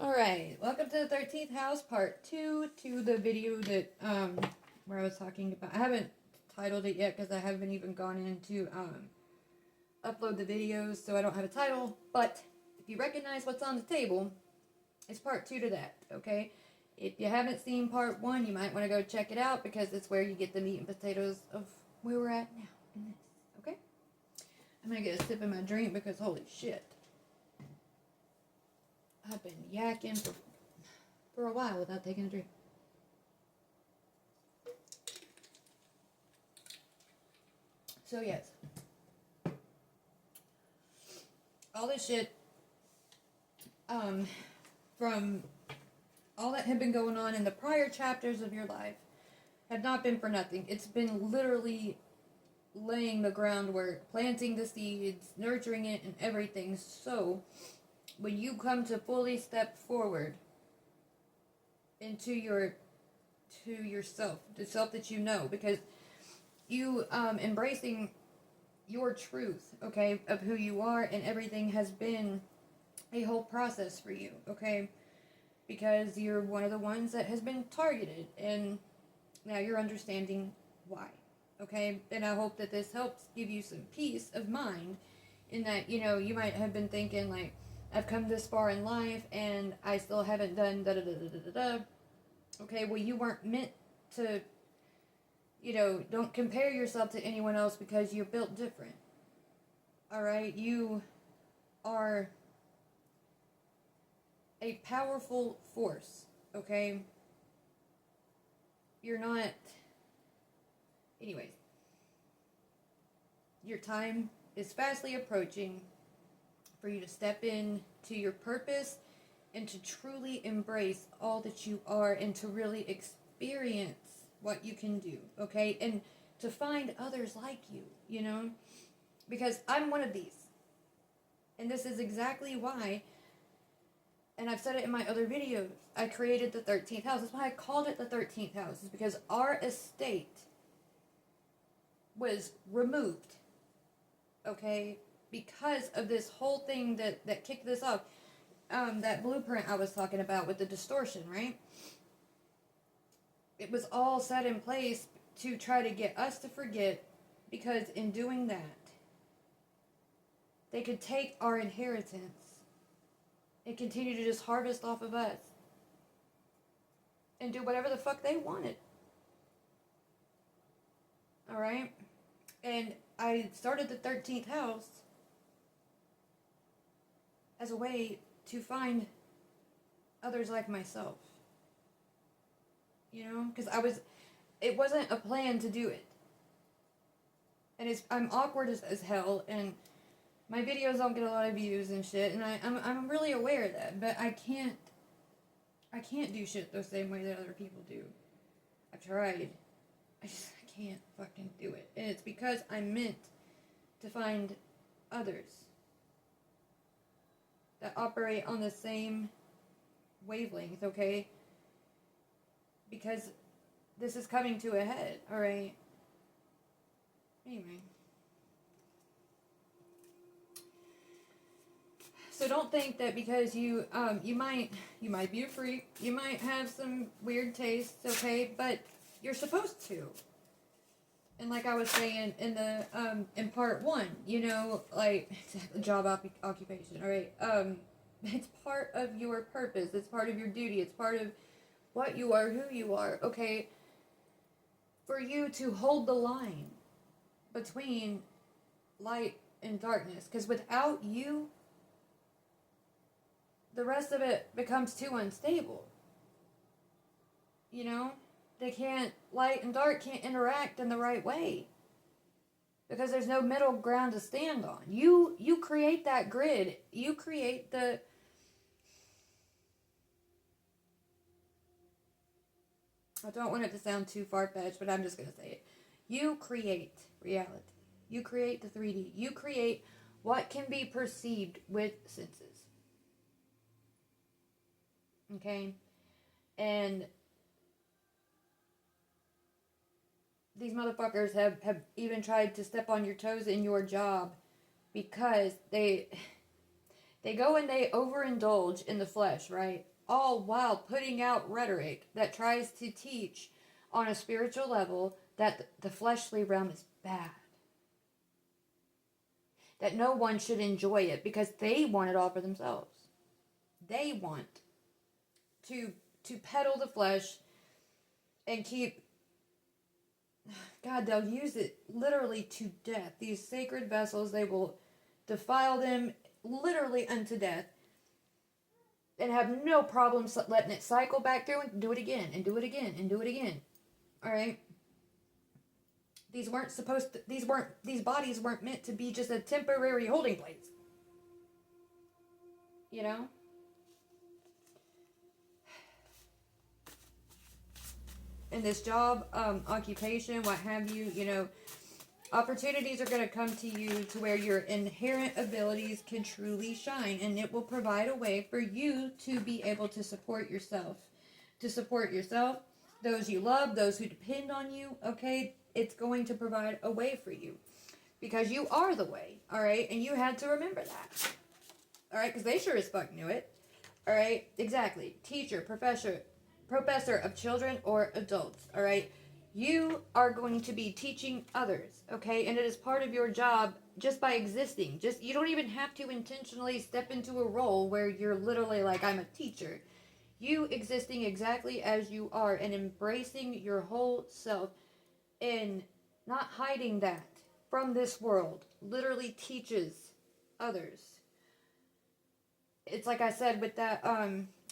Alright, welcome to the 13th house, part 2 to the video that, where I was talking about. I haven't titled it yet because I haven't even gone in to, upload the videos, so I don't have a title. But if you recognize what's on the table, it's part 2 to that, okay? If you haven't seen part 1, you might want to go check it out because it's where you get the meat and potatoes of where we're at now in this, okay? I'm gonna get a sip of my drink because holy shit. I've been yakking for a while without taking a drink. So yes, all this shit, from all that had been going on in the prior chapters of your life have not been for nothing. It's been literally laying the groundwork, planting the seeds, nurturing it, and everything. So when you come to fully step forward into yourself, the self that you know, because you embracing your truth, okay, of who you are and everything has been a whole process for you, okay, because you're one of the ones that has been targeted, and now you're understanding why, okay. And I hope that this helps give you some peace of mind in that, you know, you might have been thinking like, I've come this far in life and I still haven't done da da da da da da da. Okay, well, you weren't meant to, you know, don't compare yourself to anyone else because you're built different. Alright, you are a powerful force, okay? You're not. Anyways, your time is fastly approaching for you to step in to your purpose and to truly embrace all that you are and to really experience what you can do, okay? And to find others like you, you know? Because I'm one of these. And this is exactly why, and I've said it in my other videos, I created the 13th house. That's why I called it the 13th house, is because our estate was removed, okay? Because of this whole thing that kicked this off. That blueprint I was talking about with the distortion, right? It was all set in place to try to get us to forget, because in doing that, they could take our inheritance and continue to just harvest off of us and do whatever the fuck they wanted. Alright? And I started the 13th house as a way to find others like myself. You know? Because it wasn't a plan to do it. And I'm awkward as hell, and my videos don't get a lot of views and shit, and I'm really aware of that, but I can't do shit the same way that other people do. I've tried. I can't fucking do it. And it's because I'm meant to find others that operate on the same wavelength, okay? Because this is coming to a head, alright? Anyway. So don't think that because you might be a freak, you might have some weird tastes, okay? But you're supposed to. And like I was saying in the in part 1, you know, like job occupation, all right? It's part of your purpose. It's part of your duty. It's part of what you are, who you are, okay? For you to hold the line between light and darkness, because without you, the rest of it becomes too unstable. You know? Light and dark can't interact in the right way. Because there's no middle ground to stand on. You create that grid. You create the... I don't want it to sound too far-fetched, but I'm just going to say it. You create reality. You create the 3D. You create what can be perceived with senses. Okay? And these motherfuckers have even tried to step on your toes in your job because They go and they overindulge in the flesh, right? All while putting out rhetoric that tries to teach on a spiritual level that the fleshly realm is bad. That no one should enjoy it because they want it all for themselves. They want to peddle the flesh and keep, God, they'll use it literally to death. These sacred vessels, they will defile them literally unto death and have no problem letting it cycle back through and do it again and do it again and do it again. All right? These bodies weren't meant to be just a temporary holding place. You know? In this job, occupation, what have you, you know, opportunities are going to come to you to where your inherent abilities can truly shine, and it will provide a way for you to be able to support yourself. To support yourself, those you love, those who depend on you, okay? It's going to provide a way for you. Because you are the way, alright? And you had to remember that. Alright? Because they sure as fuck knew it. Alright? Exactly. Teacher, professor of children or adults, alright? You are going to be teaching others, okay? And it is part of your job just by existing. You don't even have to intentionally step into a role where you're literally like, I'm a teacher. You existing exactly as you are and embracing your whole self and not hiding that from this world literally teaches others. It's like I said with that,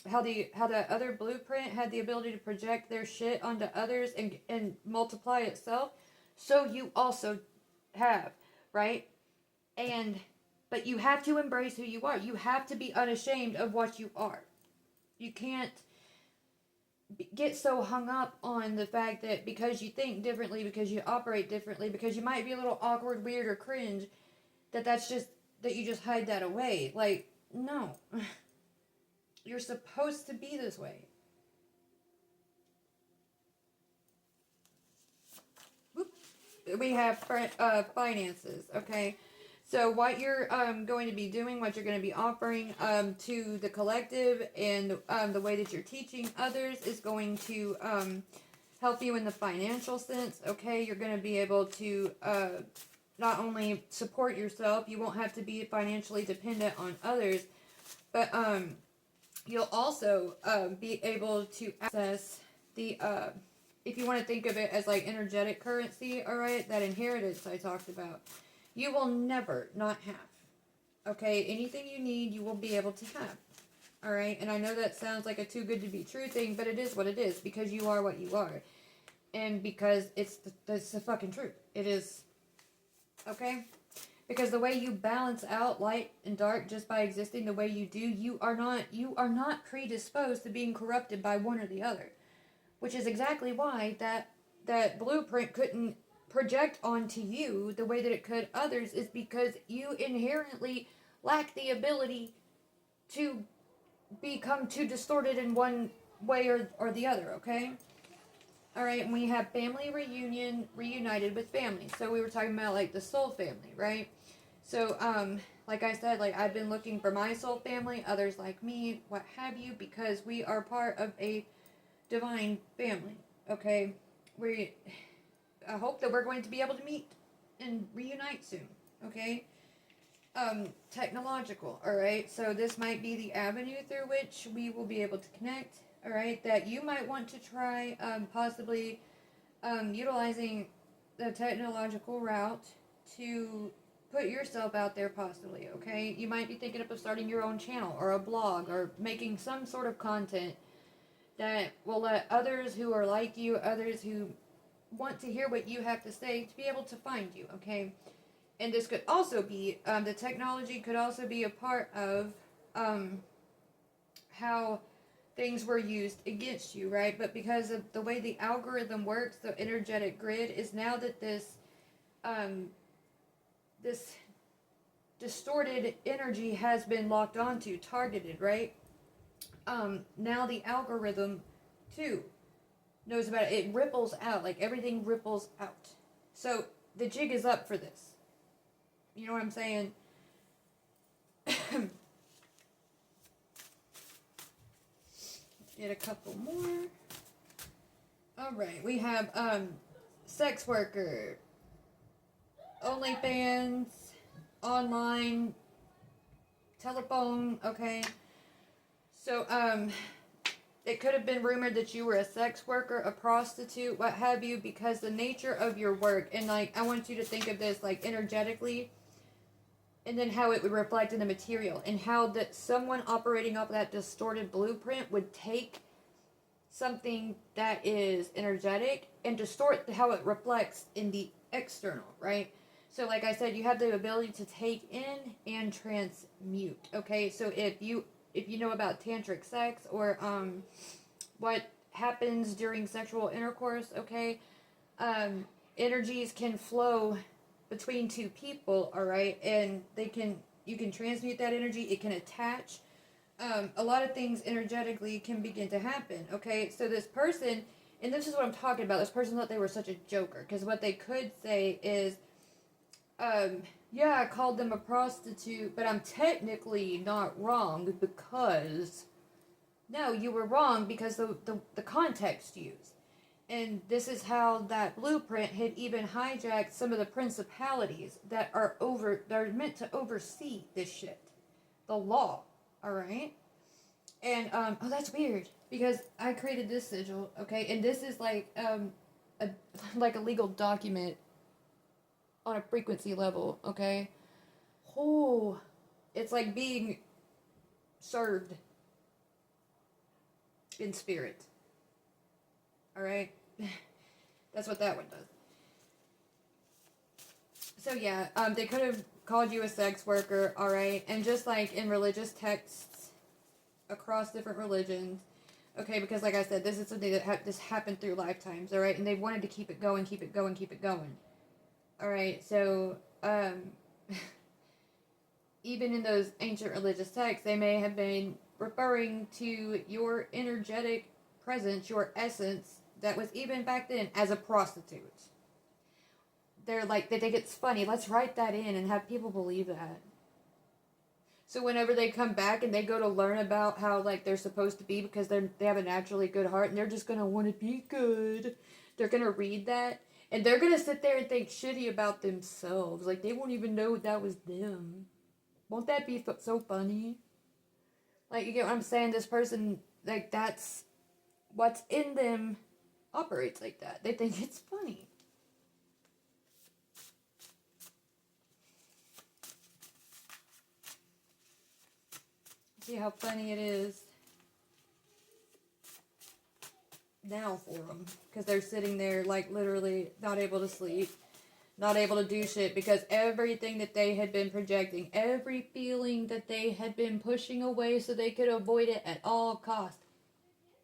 how the other blueprint had the ability to project their shit onto others and multiply itself, so you also have, right? But you have to embrace who you are. You have to be unashamed of what you are. You can't get so hung up on the fact that because you think differently, because you operate differently, because you might be a little awkward, weird, or cringe, that you just hide that away. Like, no. You're supposed to be this way. Whoop. We have finances, okay? So what you're going to be doing, what you're going to be offering to the collective, and the way that you're teaching others is going to help you in the financial sense, okay? You're going to be able to not only support yourself, you won't have to be financially dependent on others, but you'll also be able to access the, if you want to think of it as like energetic currency, alright, that inheritance I talked about. You will never not have. Okay? Anything you need, you will be able to have. Alright? And I know that sounds like a too good to be true thing, but it is what it is. Because you are what you are. And because it's the fucking truth. It is. Okay? Because the way you balance out light and dark just by existing the way you do, you are not predisposed to being corrupted by one or the other. Which is exactly why that blueprint couldn't project onto you the way that it could others, is because you inherently lack the ability to become too distorted in one way or the other, okay? Alright, and we have family reunited with family. So we were talking about like the soul family, right? So, like I said, like I've been looking for my soul family, others like me, what have you, because we are part of a divine family, okay? I hope that we're going to be able to meet and reunite soon, okay? Technological, alright? So this might be the avenue through which we will be able to connect, alright? That you might want to try, possibly, utilizing the technological route to put yourself out there possibly, okay? You might be thinking of starting your own channel or a blog or making some sort of content that will let others who are like you, others who want to hear what you have to say, to be able to find you, okay? And this could also be, the technology could also be a part of how things were used against you, right? But because of the way the algorithm works, the energetic grid, is now that this distorted energy has been locked onto, targeted, right? Now the algorithm, too, knows about it. It ripples out. Like, everything ripples out. So, the jig is up for this. You know what I'm saying? Get a couple more. Alright, we have sex worker, OnlyFans, online, telephone, okay? So, it could have been rumored that you were a sex worker, a prostitute, what have you, because the nature of your work, and like, I want you to think of this like energetically, and then how it would reflect in the material, and how that someone operating off that distorted blueprint would take something that is energetic and distort how it reflects in the external, right? So like I said, you have the ability to take in and transmute, okay? So if you know about tantric sex, or what happens during sexual intercourse, okay, energies can flow between two people, all right, and you can transmute that energy. It can attach. A lot of things energetically can begin to happen, okay? So this person, and this is what I'm talking about, this person thought they were such a joker, because what they could say is, yeah, I called them a prostitute, but I'm technically not wrong, because, no, you were wrong because the context used. And this is how that blueprint had even hijacked some of the principalities that are meant to oversee this shit. The law, alright? And, oh, that's weird, because I created this sigil, okay? And this is like, like a legal document on a frequency level, okay? Oh, it's like being served in spirit. Alright? That's what that one does. So yeah, they could have called you a sex worker, alright? And just like in religious texts across different religions, okay, because like I said, this is something that this happened through lifetimes, alright? And they wanted to keep it going, keep it going, keep it going. Alright, so, even in those ancient religious texts, they may have been referring to your energetic presence, your essence, that was even back then as a prostitute. They're like, they think it's funny, let's write that in and have people believe that. So whenever they come back and they go to learn about how like they're supposed to be, because they have a naturally good heart and they're just going to want to be good, they're going to read that and they're going to sit there and think shitty about themselves. Like they won't even know that was them. Won't that be so funny? Like, you get what I'm saying? This person, like, that's what's in them operates like that. They think it's funny. See how funny it is now for them. Because they're sitting there, like, literally not able to sleep. Not able to do shit. Because everything that they had been projecting, every feeling that they had been pushing away so they could avoid it at all costs,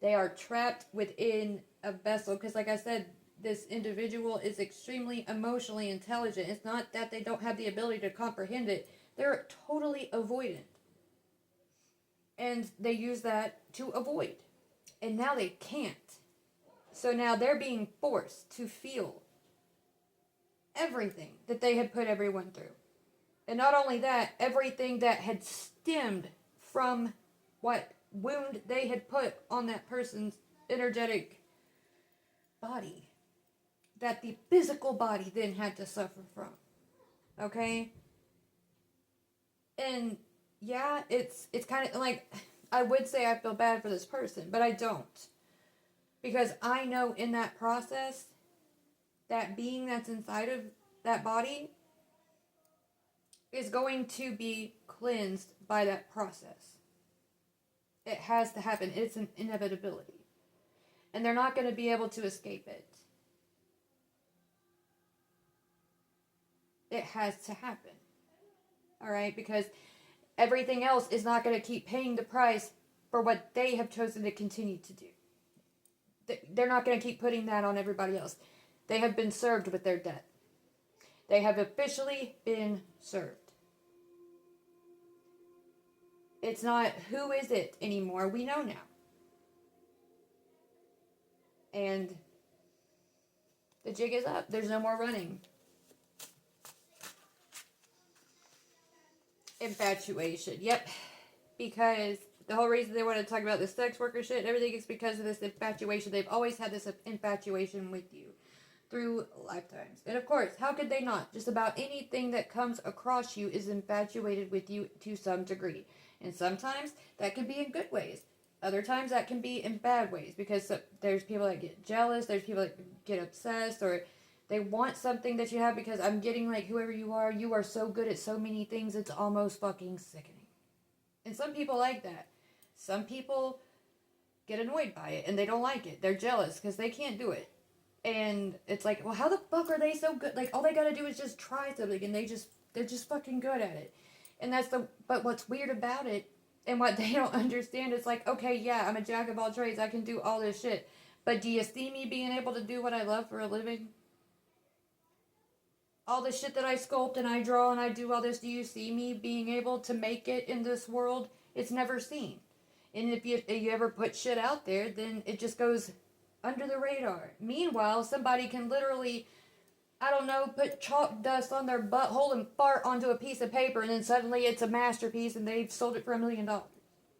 they are trapped within a vessel. Because like I said, this individual is extremely emotionally intelligent. It's not that they don't have the ability to comprehend it. They're totally avoidant. And they use that to avoid. And now they can't. So now they're being forced to feel everything that they had put everyone through. And not only that, everything that had stemmed from what wound they had put on that person's energetic body, that the physical body then had to suffer from. Okay? And yeah, it's kind of like, I would say I feel bad for this person, but I don't. Because I know in that process, that being that's inside of that body is going to be cleansed by that process. It has to happen. It's an inevitability. And they're not going to be able to escape it. It has to happen. Alright? Because everything else is not going to keep paying the price for what they have chosen to continue to do. They're not going to keep putting that on everybody else. They have been served with their debt. They have officially been served. It's not who is it anymore. We know now. And the jig is up. There's no more running. Infatuation. Yep. Because The whole reason they want to talk about this sex worker shit and everything is because of this infatuation. They've always had this infatuation with you through lifetimes. And of course, how could they not? Just about anything that comes across you is infatuated with you to some degree. And sometimes that can be in good ways. Other times that can be in bad ways, because there's people that get jealous, there's people that get obsessed, or they want something that you have because I'm getting like whoever you are so good at so many things, it's almost fucking sickening. And some people like that. Some people get annoyed by it and they don't like it. They're jealous because they can't do it. And it's like, well, how the fuck are they so good? Like, all they gotta do is just try something and they're just fucking good at it. And but what's weird about it and what they don't understand is like, okay, yeah, I'm a jack of all trades. I can do all this shit. But do you see me being able to do what I love for a living? All the shit that I sculpt and I draw and I do all this, do you see me being able to make it in this world? It's never seen. And if you ever put shit out there, then it just goes under the radar. Meanwhile, somebody can literally, I don't know, put chalk dust on their butthole and fart onto a piece of paper, and then suddenly it's a masterpiece and they've sold it for $1 million.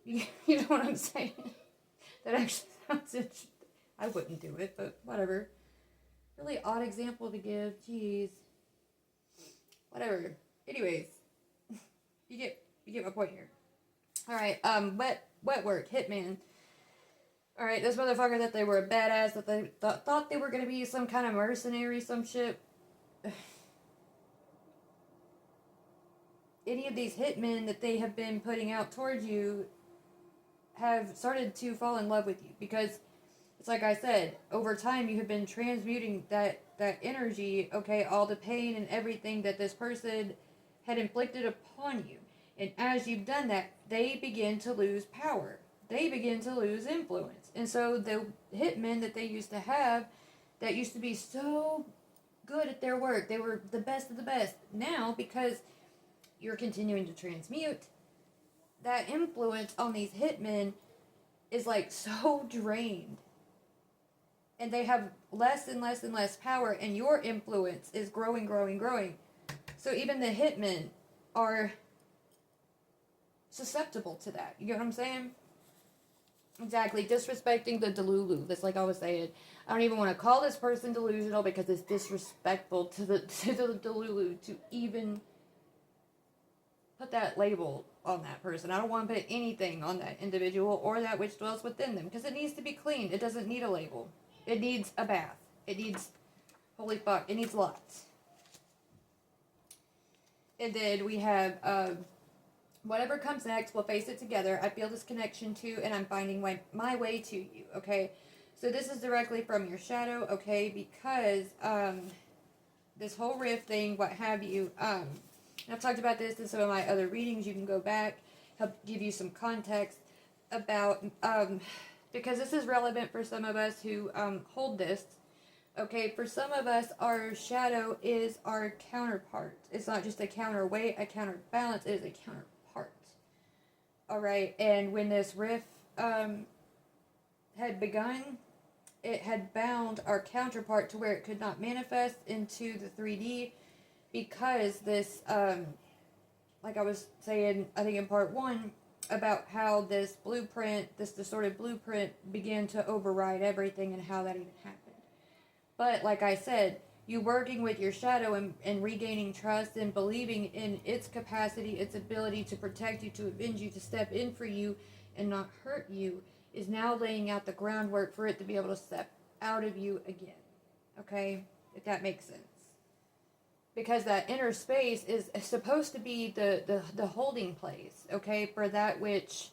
You know what I'm saying? That actually sounds interesting. I wouldn't do it, but whatever. Really odd example to give. Jeez. Whatever. Anyways, you get my point here. All right. Wet work. Hitman. All right. Those motherfuckers that they were a badass, that they thought they were gonna be some kind of mercenary, some shit. Any of these hitmen that they have been putting out towards you have started to fall in love with you, because it's like I said, over time you have been transmuting that energy, okay, all the pain and everything that this person had inflicted upon you. And as you've done that, they begin to lose power. They begin to lose influence. And so the hitmen that they used to have, that used to be so good at their work, they were the best of the best. Now, because you're continuing to transmute, that influence on these hitmen is like so drained. And they have less and less and less power, and your influence is growing, growing, growing. So even the hitmen are susceptible to that. You get what I'm saying? Exactly. Disrespecting the Delulu. That's like I was saying. I don't even want to call this person delusional because it's disrespectful to the Delulu to even put that label on that person. I don't want to put anything on that individual or that which dwells within them, because it needs to be cleaned. It doesn't need a label. It needs a bath. It needs, holy fuck, it needs lots. And then we have, whatever comes next, we'll face it together. I feel this connection to, and I'm finding my way to you, okay? So this is directly from your shadow, okay? Because, this whole rift thing, what have you, and I've talked about this in some of my other readings. You can go back, help give you some context about, because this is relevant for some of us who hold this. Okay, for some of us, our shadow is our counterpart. It's not just a counterweight, a counterbalance, it is a counterpart. Alright, and when this rift had begun, it had bound our counterpart to where it could not manifest into the 3D, because this, like I was saying, I think in part 1, about how this blueprint, this distorted blueprint, began to override everything and how that even happened. But like I said, you working with your shadow and regaining trust and believing in its capacity, its ability to protect you, to avenge you, to step in for you and not hurt you, is now laying out the groundwork for it to be able to step out of you again. Okay? If that makes sense. Because that inner space is supposed to be the holding place, okay, for that which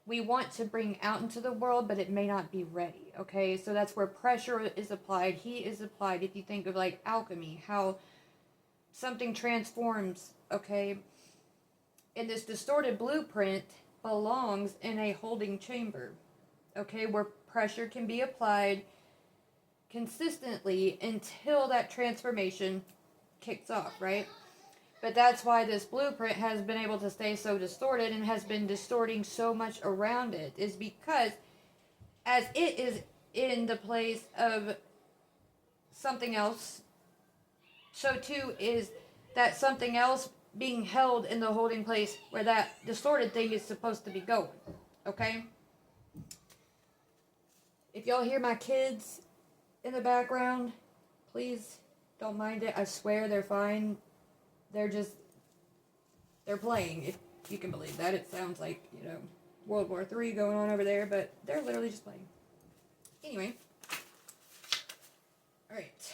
we want to bring out into the world, but it may not be ready, okay? So that's where pressure is applied, heat is applied. If you think of like alchemy, how something transforms, okay? And this distorted blueprint belongs in a holding chamber, okay, where pressure can be applied consistently until that transformation kicks off, right? But that's why this blueprint has been able to stay so distorted and has been distorting so much around it, is because as it is in the place of something else, so too is that something else being held in the holding place where that distorted thing is supposed to be going. Okay? If y'all hear my kids in the background, please don't mind it. I swear they're fine. They're playing, if you can believe that. It sounds like, World War III going on over there, but they're literally just playing. Anyway. Alright.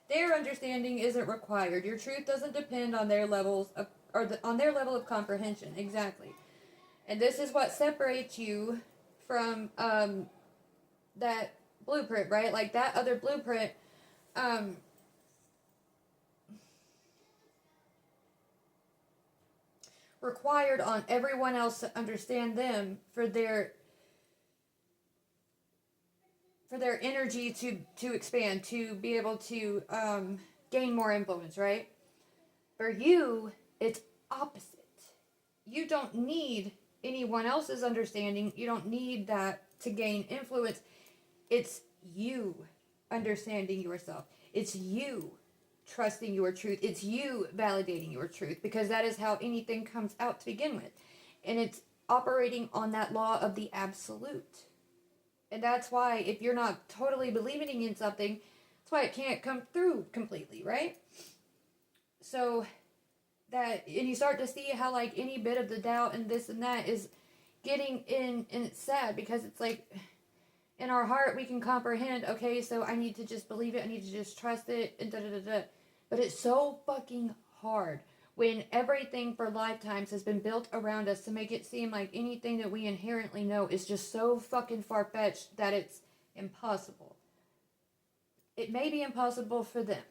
Their understanding isn't required. Your truth doesn't depend on their levels of, on their level of comprehension. Exactly. And this is what separates you from that blueprint, right? Like that other blueprint, required on everyone else to understand them for their energy to expand, to be able to gain more influence, right? For you, it's opposite. You don't need anyone else's understanding. You don't need that to gain influence. It's you understanding yourself. It's you trusting your truth. It's you validating your truth, because that is how anything comes out to begin with. And it's operating on that law of the absolute. And that's why if you're not totally believing in something, that's why it can't come through completely, right? So that, and you start to see how like any bit of the doubt and this and that is getting in, and it's sad because it's like in our heart we can comprehend, okay, so I need to just believe it, I need to just trust it, and da-da-da-da. But it's so fucking hard when everything for lifetimes has been built around us to make it seem like anything that we inherently know is just so fucking far-fetched that it's impossible. It may be impossible for them,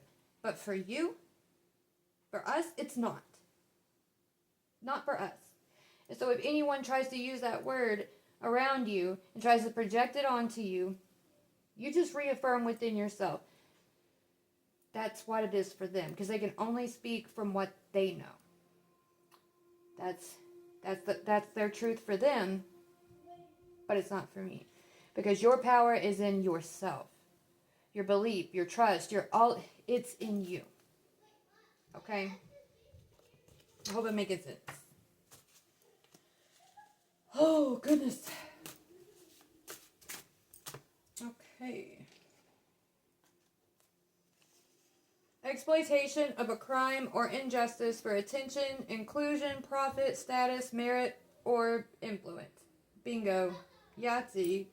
but for you, for us, it's not. Not for us. And so if anyone tries to use that word around you and tries to project it onto you, you just reaffirm within yourself. That's what it is for them, because they can only speak from what they know. That's their truth for them, but it's not for me. Because your power is in yourself. Your belief, your trust, it's in you. Okay? I hope I'm making sense. Oh, goodness. Okay. Exploitation of a crime or injustice for attention, inclusion, profit, status, merit, or influence. Bingo. Yahtzee.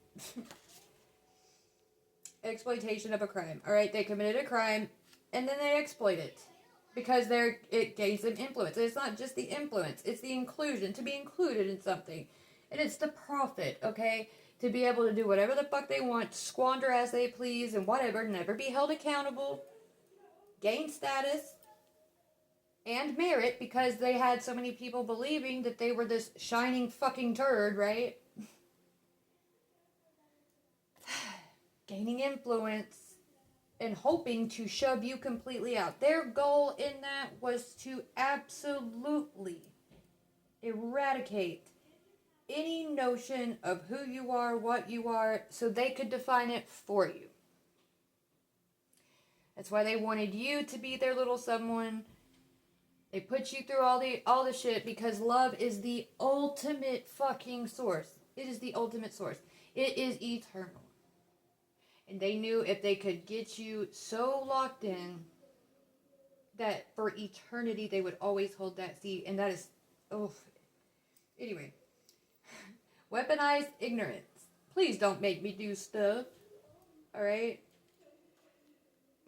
Exploitation of a crime. Alright, they committed a crime, and then they exploit it. Because it gains them influence. And it's not just the influence, it's the inclusion, to be included in something. And it's the profit, okay? To be able to do whatever the fuck they want, squander as they please, and whatever, never be held accountable, gain status, and merit, because they had so many people believing that they were this shining fucking turd, right? Gaining influence and hoping to shove you completely out. Their goal in that was to absolutely eradicate any notion of who you are, what you are, so they could define it for you. That's why they wanted you to be their little someone. They put you through all the shit, because love is the ultimate fucking source. It is the ultimate source. It is eternal. And they knew if they could get you so locked in that for eternity they would always hold that seat. And that is, anyway. Weaponized ignorance. Please don't make me do stuff. Alright?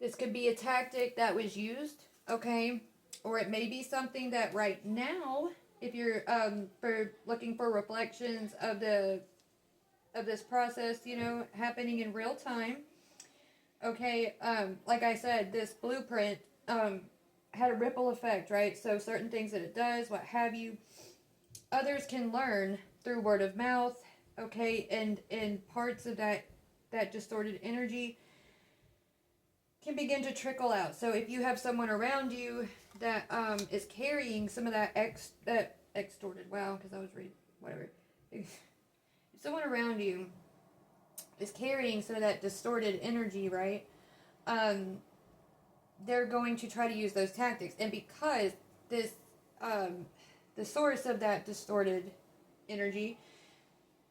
This could be a tactic that was used, okay? Or it may be something that right now, if you're for looking for reflections of this process, happening in real time. Okay, like I said, this blueprint had a ripple effect, right? So certain things that it does, what have you, others can learn through word of mouth, okay, and parts of that distorted energy can begin to trickle out. So if you have someone around you that is carrying some of that extorted, wow, because I was reading, whatever. If someone around you is carrying some of that distorted energy, right, they're going to try to use those tactics. And because this, the source of that distorted energy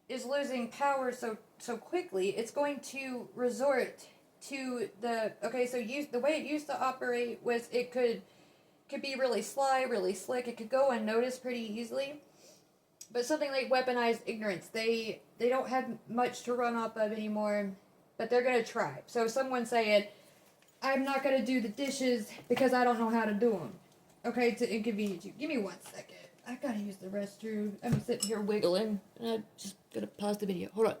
is losing power so quickly, it's going to resort to the way it used to operate was it could be really sly, really slick. It could go unnoticed pretty easily. But something like weaponized ignorance, they don't have much to run off of anymore, but they're gonna try. So someone saying, "I'm not gonna do the dishes because I don't know how to do them," okay, to inconvenience you. Give me 1 second. I gotta use the restroom. I'm sitting here wiggling, and I'm just gonna pause the video. Hold on.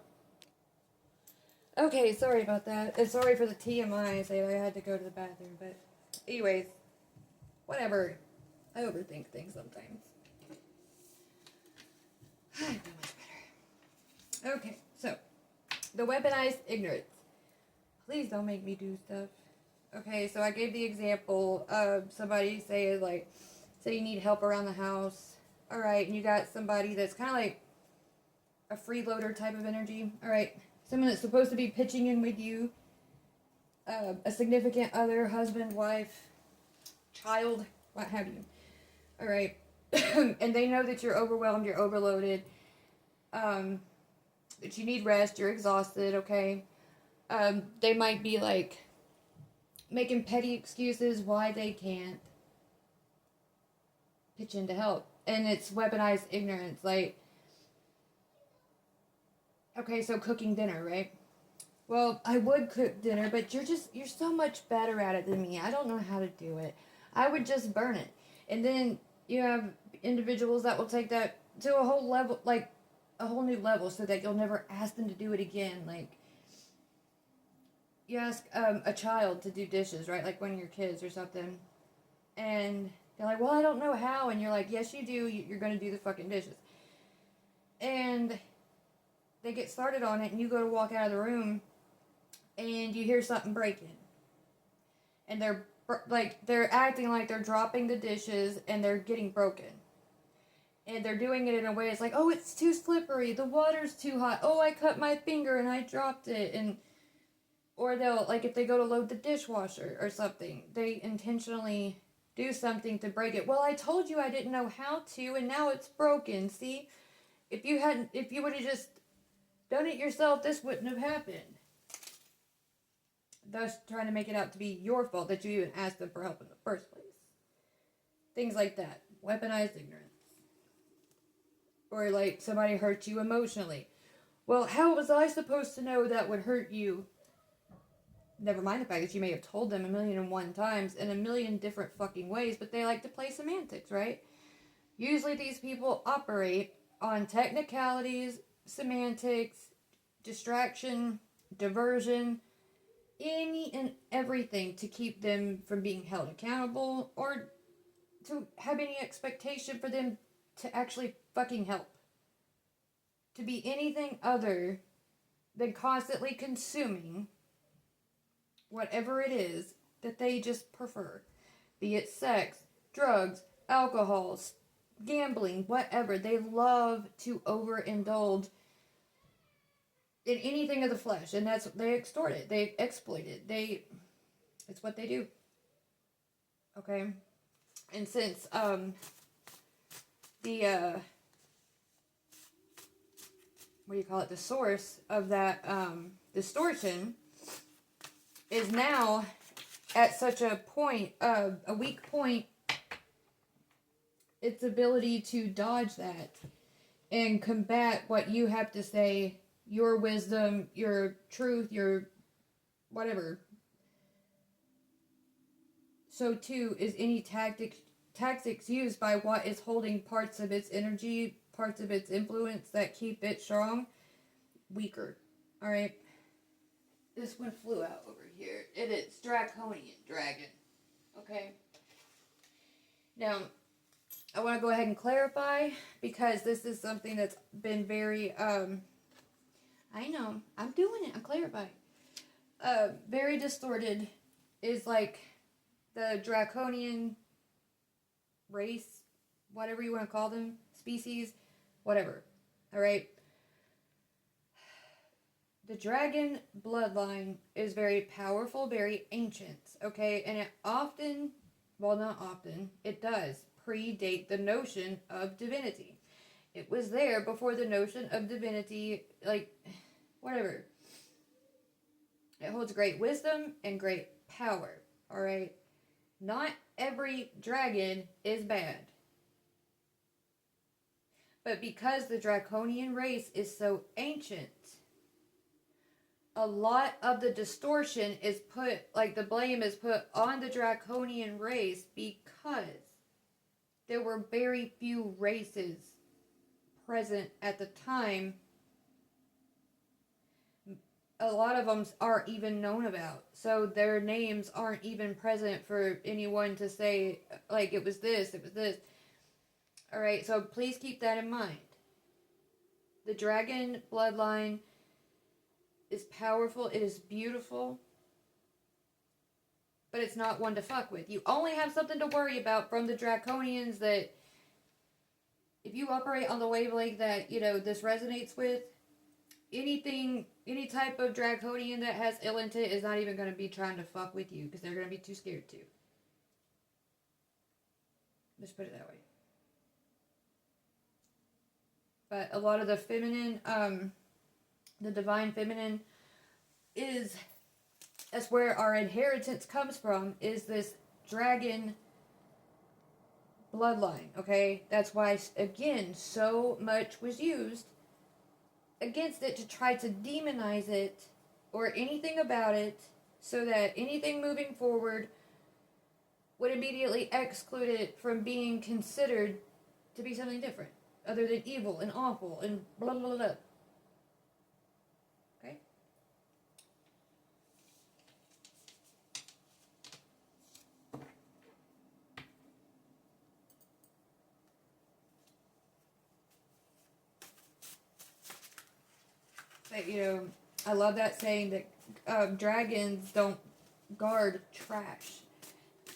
Okay, sorry about that. And sorry for the TMI saying I had to go to the bathroom, but anyways, whatever. I overthink things sometimes. I feel much better. Okay, so the weaponized ignorance. Please don't make me do stuff. Okay, so I gave the example of somebody say you need help around the house. All right, and you got somebody that's kind of like a freeloader type of energy. All right, someone that's supposed to be pitching in with you, a significant other, husband, wife, child, what have you. All right, and they know that you're overwhelmed, you're overloaded, that you need rest, you're exhausted. Okay, they might be like making petty excuses why they can't pitch in to help. And it's weaponized ignorance. Like, okay, so cooking dinner, right? Well, I would cook dinner, but you're so much better at it than me. I don't know how to do it. I would just burn it. And then you have individuals that will take that to a whole level, like a whole new level, so that you'll never ask them to do it again. Like, you ask a child to do dishes, right? Like one of your kids or something. And they're like, well, I don't know how. And you're like, yes, you do. You're going to do the fucking dishes. And they get started on it, and you go to walk out of the room, and you hear something breaking. And they're acting like they're dropping the dishes, and they're getting broken. And they're doing it in a way it's like, oh, it's too slippery. The water's too hot. Oh, I cut my finger, and I dropped it. Or they'll, like, if they go to load the dishwasher or something, they intentionally do something to break it. Well, I told you I didn't know how to, and now it's broken. See, if you would have just done it yourself, this wouldn't have happened. Thus, trying to make it out to be your fault that you even asked them for help in the first place. Things like that. Weaponized ignorance. Or like somebody hurt you emotionally. Well, how was I supposed to know that would hurt you? Never mind the fact that you may have told them 1,000,001 times in a million different fucking ways, but they like to play semantics, right? Usually these people operate on technicalities, semantics, distraction, diversion, any and everything to keep them from being held accountable or to have any expectation for them to actually fucking help. To be anything other than constantly consuming whatever it is that they just prefer. Be it sex, drugs, alcohol, gambling, whatever. They love to overindulge in anything of the flesh. And that's, they extort it. They exploit it. It's what they do. Okay? And since, the source of that, distortion is now at such a point, a weak point, its ability to dodge that and combat what you have to say, your wisdom, your truth, your whatever. So too is any tactics used by what is holding parts of its energy, parts of its influence that keep it strong, weaker. Alright? This one flew out over here. It is draconian dragon. Okay? Now, I want to go ahead and clarify, because this is something that's been very, I know, I'm doing it, I'm clarifying. Very distorted is like the draconian race, whatever you want to call them, species, whatever. Alright? The dragon bloodline is very powerful, very ancient, okay? And it often, well, not often, it does predate the notion of divinity. It was there before the notion of divinity, like, whatever. It holds great wisdom and great power, alright? Not every dragon is bad. But because the draconian race is so ancient, a lot of the distortion is put, like the blame is put on the draconian race because there were very few races present at the time. A lot of them aren't even known about. So their names aren't even present for anyone to say, like, it was this, it was this. Alright, so please keep that in mind. The dragon bloodline is powerful, it is beautiful, but it's not one to fuck with. You only have something to worry about from the draconians that if you operate on the wavelength that, you know, this resonates with, anything, any type of draconian that has ill intent is not even going to be trying to fuck with you because they're going to be too scared to. Let's put it that way. But a lot of the feminine, the divine feminine that's where our inheritance comes from, is this dragon bloodline, okay? That's why, again, so much was used against it to try to demonize it or anything about it so that anything moving forward would immediately exclude it from being considered to be something different other than evil and awful and blah blah blah. Okay? But, you know, I love that saying that dragons don't guard trash.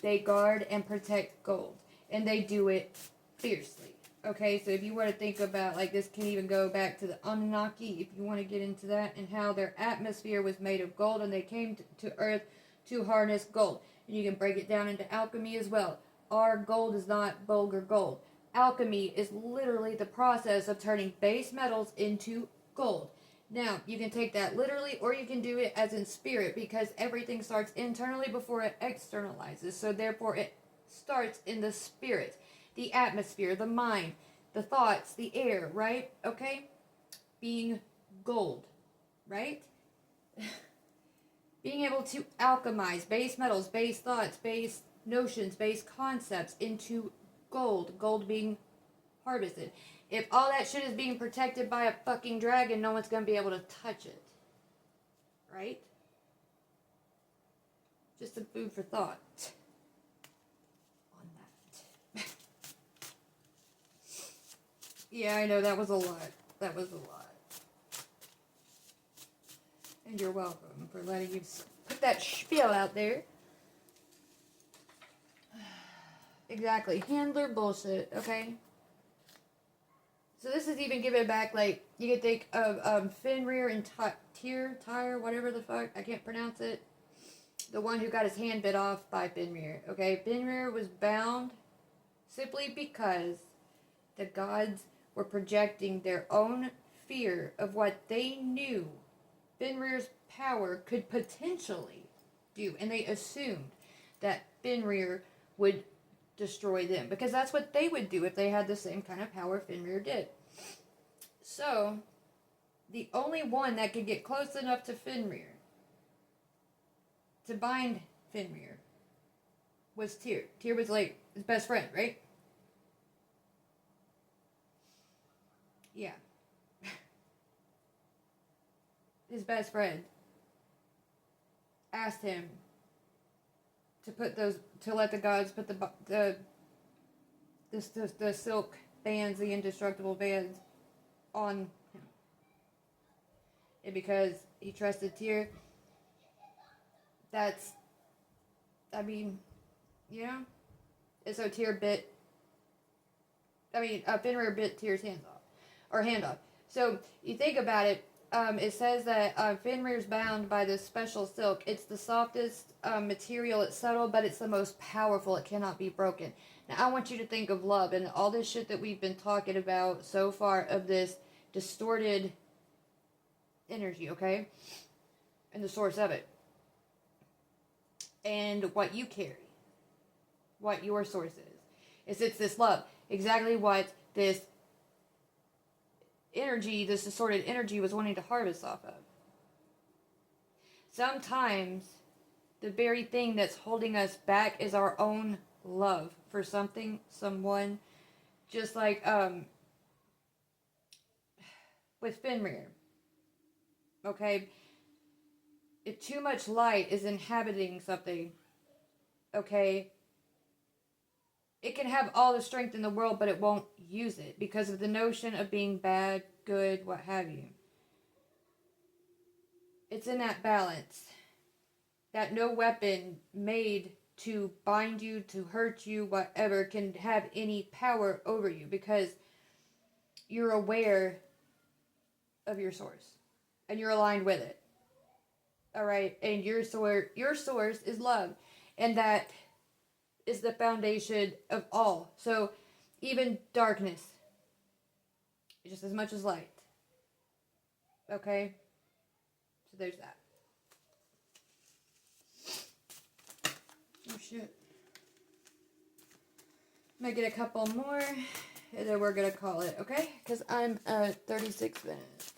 They guard and protect gold. And they do it fiercely. Okay, so if you want to think about, like, this can even go back to the Anunnaki, if you want to get into that, and how their atmosphere was made of gold, and they came to Earth to harness gold. And you can break it down into alchemy as well. Our gold is not vulgar gold. Alchemy is literally the process of turning base metals into gold. Now, you can take that literally, or you can do it as in spirit, because everything starts internally before it externalizes. So therefore, it starts in the spirit, the atmosphere, the mind, the thoughts, the air, right? Okay? Being gold, right? Being able to alchemize base metals, base thoughts, base notions, base concepts into gold. Gold being harvested. If all that shit is being protected by a fucking dragon, no one's going to be able to touch it. Right? Just some food for thought on that. Yeah, I know, that was a lot. That was a lot. And you're welcome for letting you put that spiel out there. Exactly. Handler bullshit, okay? So this is even given back, like, you can think of Fenrir and Tyr, whatever the fuck, I can't pronounce it. The one who got his hand bit off by Fenrir, okay? Fenrir was bound simply because the gods were projecting their own fear of what they knew Fenrir's power could potentially do. And they assumed that Fenrir would destroy them, because that's what they would do if they had the same kind of power Fenrir did. So, the only one that could get close enough to Fenrir to bind Fenrir was Tyr. Tyr was like his best friend, right? Yeah. His best friend asked him to let the gods put the silk bands, the indestructible bands, on him. And because he trusted Tyr, that's, I mean, you know? And so Fenrir bit Tyr's hand off. So you think about it, it says that Fenrir's bound by this special silk. It's the softest material. It's subtle, but it's the most powerful. It cannot be broken. Now, I want you to think of love and all this shit that we've been talking about so far of this distorted energy, okay? And the source of it. And what you carry. What your source is. It's this love. Exactly what this energy, this distorted energy was wanting to harvest off of. Sometimes the very thing that's holding us back is our own love for something, someone. Just like with Fenrir. Okay? If too much light is inhabiting something, okay, it can have all the strength in the world, but it won't use it because of the notion of being bad, good, what have you. It's in that balance that no weapon made to bind you, to hurt you, whatever, can have any power over you because you're aware of your source and you're aligned with it. All right, and your source is love, and that is the foundation of all. So even darkness, just as much as light. Okay, so there's that. Oh shit. Might get a couple more, and then we're gonna call it, okay? Because I'm at 36 minutes.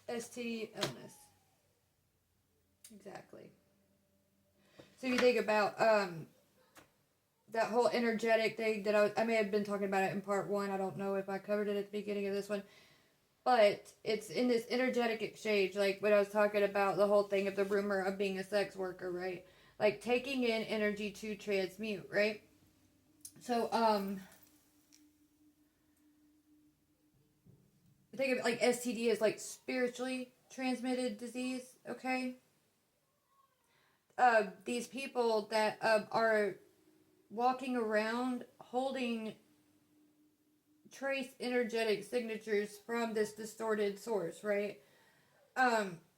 STD illness. Exactly. So you think about that whole energetic thing that I may have been talking about it in part 1. I don't know if I covered it at the beginning of this one. But it's in this energetic exchange, like when I was talking about the whole thing of the rumor of being a sex worker, right? Like taking in energy to transmute, right? So, think of it like STD is like spiritually transmitted disease, okay? These people that are walking around holding trace energetic signatures from this distorted source, right?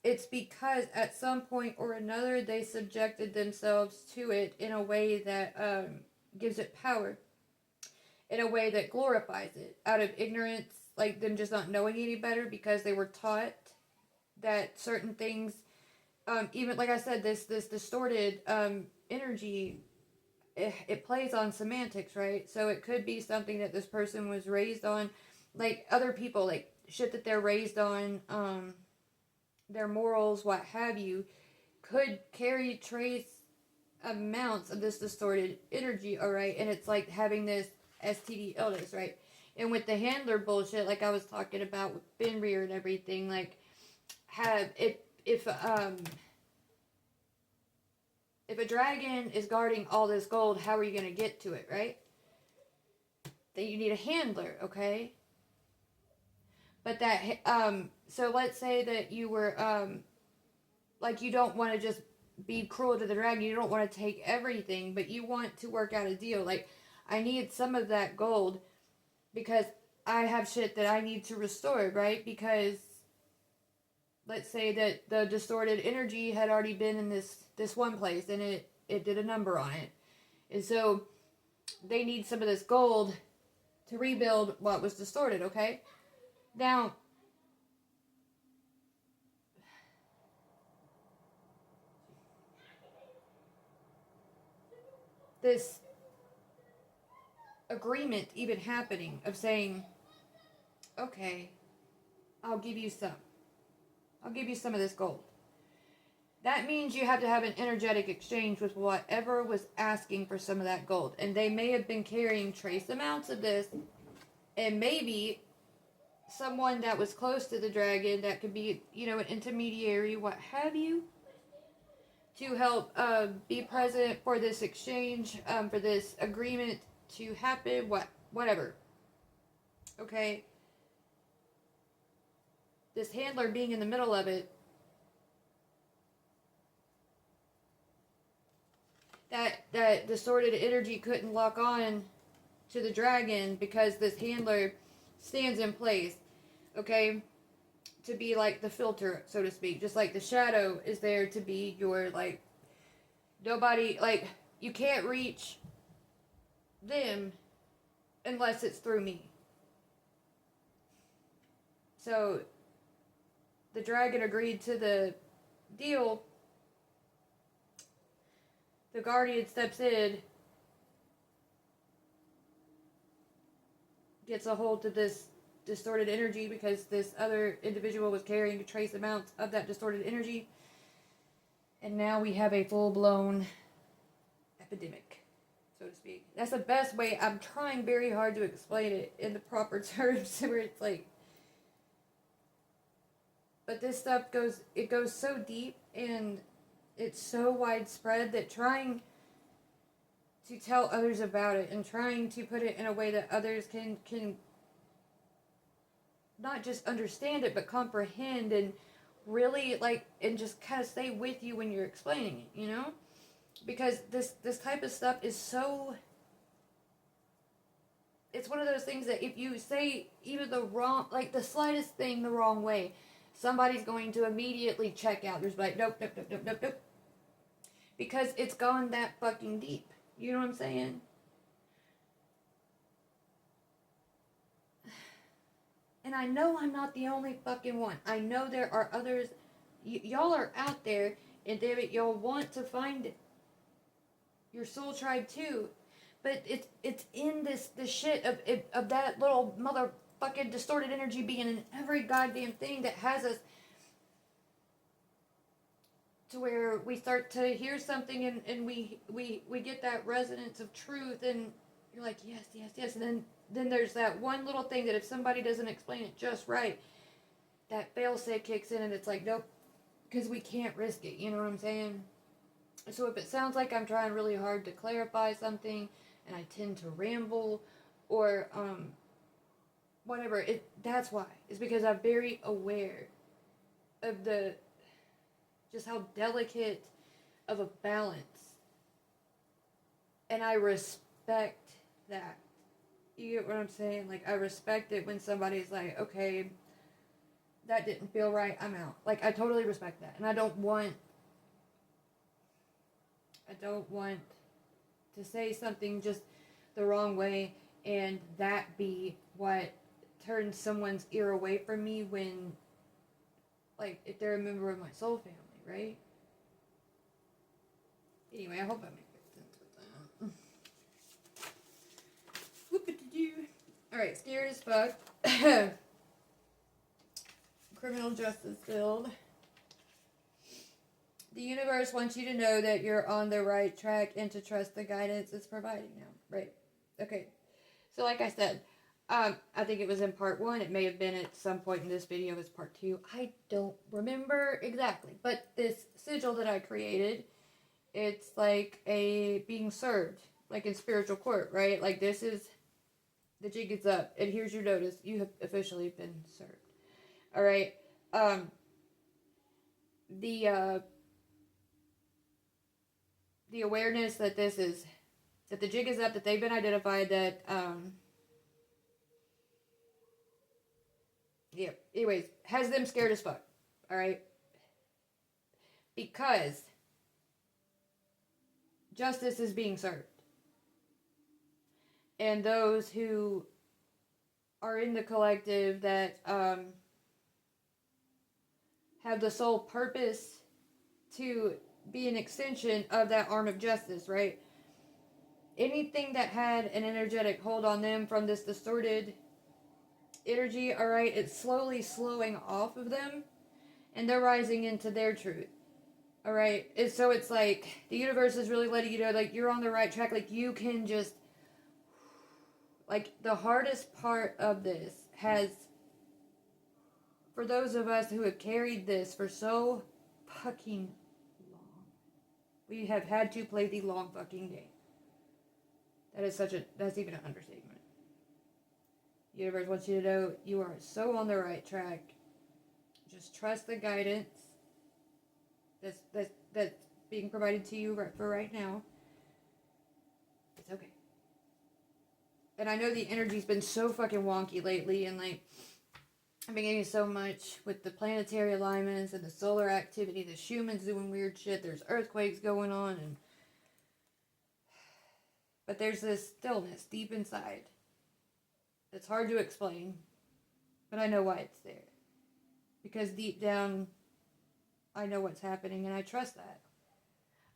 It's because at some point or another they subjected themselves to it in a way that gives it power, in a way that glorifies it, out of ignorance, like them just not knowing any better because they were taught that certain things, even like I said, this distorted energy, it plays on semantics, right? So it could be something that this person was raised on, like other people, like shit that they're raised on, their morals, what have you, could carry trace amounts of this distorted energy, alright? And it's like having this STD illness, right? And with the handler bullshit, like I was talking about with Fenrir and everything, like have if a dragon is guarding all this gold, how are you gonna get to it, right? Then you need a handler, okay? But that so let's say that you were like you don't want to just be cruel to the dragon, you don't want to take everything, but you want to work out a deal. Like, I need some of that gold because I have shit that I need to restore, right? Because let's say that the distorted energy had already been in this one place and it did a number on it. And so they need some of this gold to rebuild what was distorted, okay? Now, this agreement even happening of saying, okay, I'll give you some. I'll give you some of this gold. That means you have to have an energetic exchange with whatever was asking for some of that gold. And they may have been carrying trace amounts of this. And maybe someone that was close to the dragon that could be, you know, an intermediary, what have you, to help be present for this exchange, for this agreement to happen, whatever. Okay? This handler being in the middle of it, that distorted energy couldn't lock on to the dragon because this handler stands in place, okay, to be like the filter, so to speak. Just like the shadow is there to be your, like, nobody, like, you can't reach them unless it's through me. So the dragon agreed to the deal. The guardian steps in, gets a hold of this distorted energy because this other individual was carrying trace amounts of that distorted energy. And now we have a full-blown epidemic, so to speak. That's the best way. I'm trying very hard to explain it in the proper terms where it's like, but this stuff goes so deep and it's so widespread that trying to tell others about it and trying to put it in a way that others can not just understand it but comprehend and really, like, and just kind of stay with you when you're explaining it, you know? Because this type of stuff is so, it's one of those things that if you say even the wrong, like the slightest thing the wrong way, somebody's going to immediately check out. There's like, nope, nope, nope, nope, nope, nope. Because it's gone that fucking deep. You know what I'm saying? And I know I'm not the only fucking one. I know there are others. Y'all are out there, and damn it, y'all want to find your soul tribe too. But it's in this shit of that little motherfucking distorted energy being in every goddamn thing that has us to where we start to hear something and we get that resonance of truth and you're like, yes, yes, yes. And then there's that one little thing that if somebody doesn't explain it just right, that fail-safe kicks in and it's like, nope, because we can't risk it. You know what I'm saying? So if it sounds like I'm trying really hard to clarify something and I tend to ramble or whatever, that's why. It's because I'm very aware of just how delicate of a balance. And I respect that. You get what I'm saying? Like, I respect it when somebody's like, okay, that didn't feel right, I'm out. Like, I totally respect that. And I don't want to say something just the wrong way and that be what turns someone's ear away from me when, like, if they're a member of my soul family, right? Anyway, I hope I make sense with that. Whoop-a-doo. Alright, scared as fuck. Criminal justice filled. The universe wants you to know that you're on the right track and to trust the guidance it's providing now. Right. Okay. So like I said, I think it was in part 1. It may have been at some point in this video as part 2. I don't remember exactly. But this sigil that I created, it's like being served. Like in spiritual court, right? Like this is, the jig is up. And here's your notice. You have officially been served. Alright. The awareness that this is, that the jig is up, that they've been identified, that, yeah, anyways, has them scared as fuck, alright? Because justice is being served. And those who are in the collective that, have the sole purpose to be an extension of that arm of justice, right? Anything that had an energetic hold on them from this distorted energy, alright, it's slowly slowing off of them, and they're rising into their truth. Alright? So it's like, the universe is really letting you know, like, you're on the right track. Like, you can just, like, the hardest part of this has, for those of us who have carried this for so fucking long, we have had to play the long fucking game. That's even an understatement. The universe wants you to know you are so on the right track. Just trust the guidance that's being provided to you for right now. It's okay. And I know the energy's been so fucking wonky lately, and like, I've been getting so much with the planetary alignments and the solar activity, the humans doing weird shit, there's earthquakes going on, but there's this stillness deep inside. It's hard to explain, but I know why it's there. Because deep down, I know what's happening, and I trust that.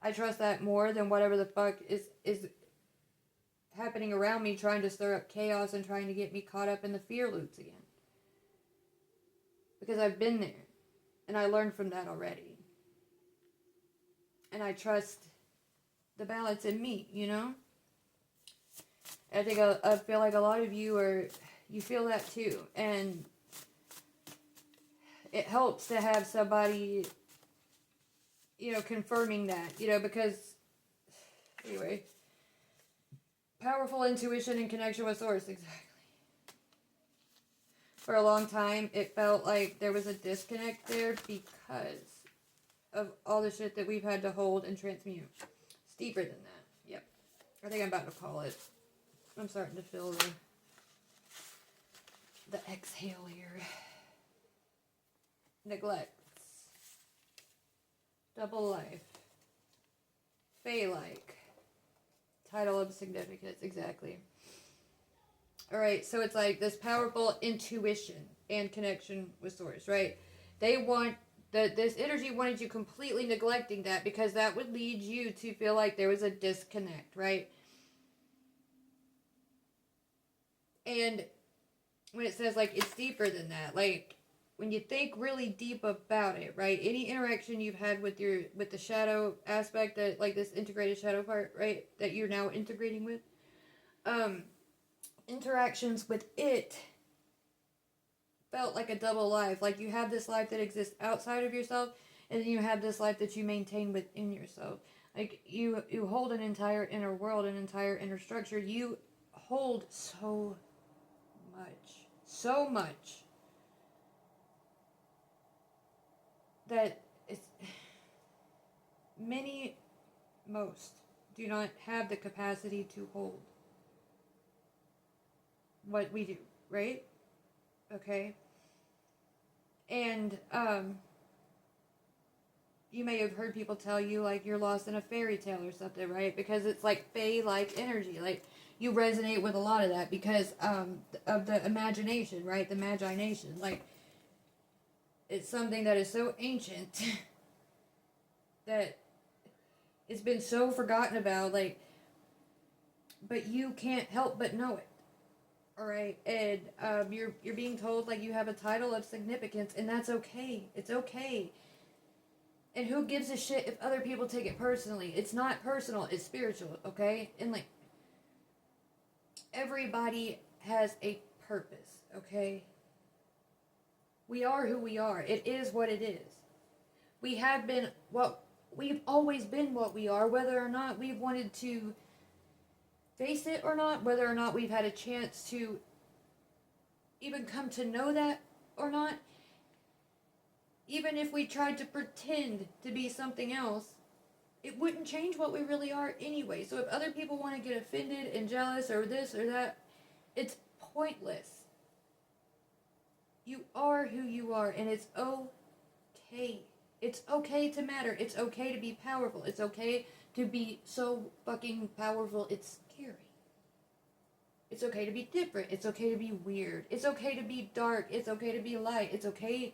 I trust that more than whatever the fuck is happening around me, trying to stir up chaos and trying to get me caught up in the fear loops again. Because I've been there, and I learned from that already. And I trust the balance in me, you know? I think I feel like a lot of you feel that too. And it helps to have somebody, confirming that, because, anyway, powerful intuition and connection with source, exactly. For a long time, it felt like there was a disconnect there because of all the shit that we've had to hold and transmute. It's deeper than that. Yep. I think I'm about to call it. I'm starting to feel the exhale here. Neglects. Double life. Fey-like. Title of significance, exactly. Alright, so it's like this powerful intuition and connection with source, right? They want, this energy wanted you completely neglecting that because that would lead you to feel like there was a disconnect, right? And when it says, like, it's deeper than that, like, when you think really deep about it, right? Any interaction you've had with the shadow aspect, that, like, this integrated shadow part, right? That you're now integrating with, interactions with it felt like a double life. Like, you have this life that exists outside of yourself, and then you have this life that you maintain within yourself. Like, you hold an entire inner world, an entire inner structure. You hold so much that most do not have the capacity to hold what we do, right? Okay? And, you may have heard people tell you, like, you're lost in a fairy tale or something, right? Because it's, like, fae-like energy. Like, you resonate with a lot of that because, of the imagination, right? The magination. Like, it's something that is so ancient that it's been so forgotten about, like, but you can't help but know it. Alright, and you're being told, like, you have a title of significance, and that's okay. It's okay. And who gives a shit if other people take it personally? It's not personal, it's spiritual, okay? And, like, everybody has a purpose, okay? We are who we are. It is what it is. We've always been what we are, whether or not we've wanted to face it or not, whether or not we've had a chance to even come to know that or not. Even if we tried to pretend to be something else, it wouldn't change what we really are anyway. So if other people want to get offended and jealous or this or that, it's pointless. You are who you are, and it's okay. It's okay to matter. It's okay to be powerful. It's okay to be so fucking powerful, it's scary. It's okay to be different. It's okay to be weird. It's okay to be dark. It's okay to be light. It's okay.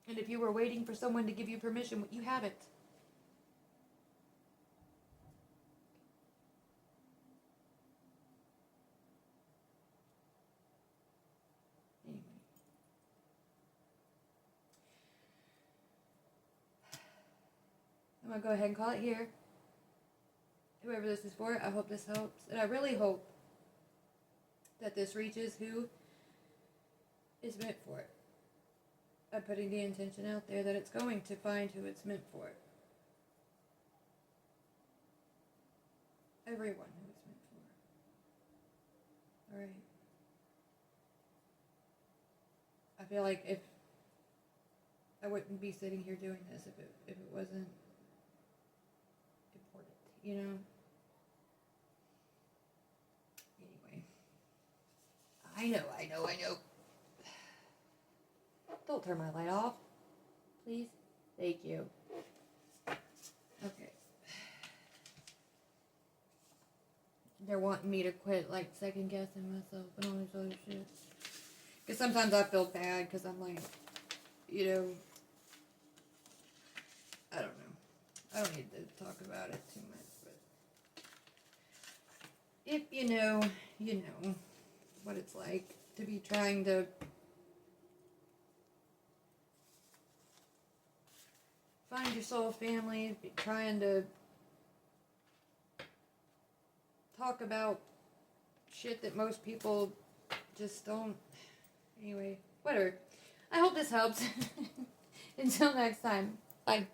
And if you were waiting for someone to give you permission, you have it. I'm going to go ahead and call it here. Whoever this is for, I hope this helps. And I really hope that this reaches who is meant for it. I'm putting the intention out there that it's going to find who it's meant for. Everyone who it's meant for. Alright. I feel like if I wouldn't be sitting here doing this if it wasn't important, you know? Anyway. I know. Don't turn my light off. Please. Thank you. Okay. They're wanting me to quit, like, second guessing myself and all this other shit. Because sometimes I feel bad because I'm like, you know, I don't know. I don't need to talk about it too much, but if you know what it's like to be trying to find your soul family, be trying to talk about shit that most people just don't. Anyway, whatever. I hope this helps. Until next time. Bye.